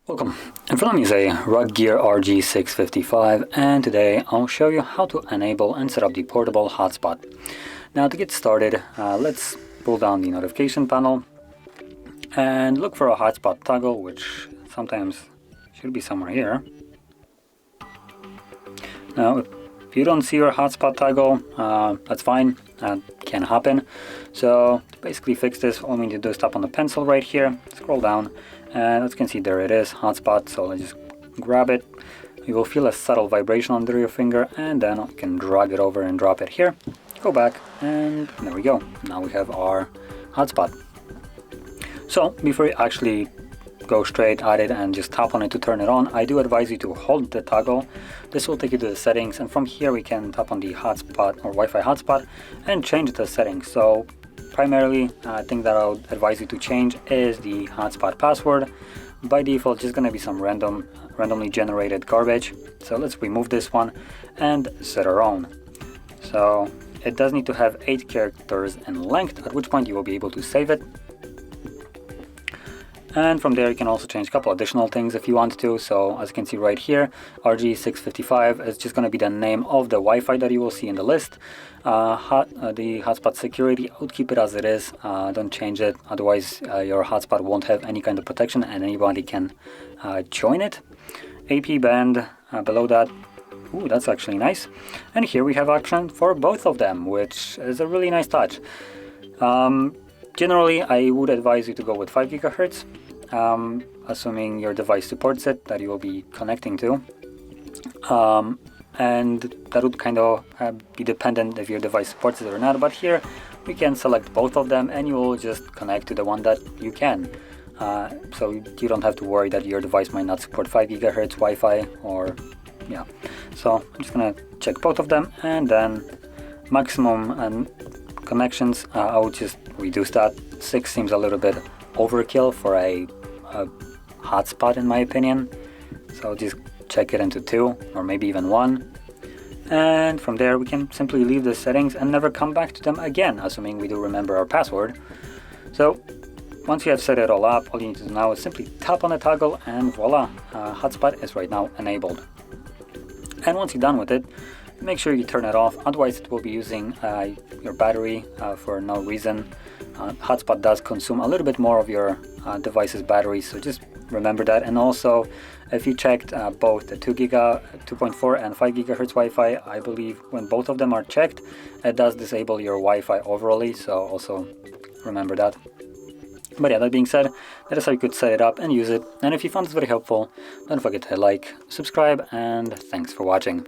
Welcome. In front of me is a RUGGEAR RG655, and today I'll show you how to enable and set up the portable hotspot. Now to get started, let's pull down the notification panel and look for a hotspot toggle, which sometimes should be somewhere here. Now if you don't see your hotspot toggle, that's fine, that can happen. So to basically fix this, all we need to do is tap on the pencil right here, scroll down, and as you can see, there it is, hotspot. So let's just grab it. You will feel a subtle vibration under your finger, and then you can drag it over and drop it here. Go back, and there we go. Now we have our hotspot. So before you actually go straight at it and just tap on it to turn it on, I do advise you to hold the toggle. This will take you to the settings, and from here we can tap on the hotspot or Wi-Fi hotspot and change the settings. So primarily, thing that I would advise you to change is the hotspot password. By default, just going to be some randomly generated garbage. So let's remove this one and set our own. So it does need to have 8 characters in length, at which point you will be able to save it. And from there you can also change a couple additional things if you want to. So as you can see right here, RG655 is just going to be the name of the Wi-Fi that you will see in the list. The hotspot security, I would keep it as it is, don't change it, otherwise your hotspot won't have any kind of protection and anybody can join it. AP band below that. Ooh, that's actually nice. And here we have option for both of them, which is a really nice touch. Generally, I would advise you to go with 5 GHz, assuming your device supports it, that you will be connecting to. And that would kind of be dependent if your device supports it or not. But here, we can select both of them and you will just connect to the one that you can. So you don't have to worry that your device might not support 5 GHz Wi-Fi or, yeah. So I'm just gonna check both of them, and then maximum connections, I would just reduce that. 6 seems a little bit overkill for a hotspot in my opinion, so just check it into 2 or maybe even 1, and from there we can simply leave the settings and never come back to them again, assuming we do remember our password. So once you have set it all up, all you need to do now is simply tap on the toggle and voila, hotspot is right now enabled. And once you're done with it, make sure you turn it off, otherwise it will be using your battery for no reason. Hotspot does consume a little bit more of your device's battery, so just remember that. And also, if you checked both the 2.4 and 5 GHz Wi-Fi, I believe when both of them are checked, it does disable your Wi-Fi overly, so also remember that. But yeah, that being said, that is how you could set it up and use it. And if you found this very helpful, don't forget to like, subscribe, and thanks for watching.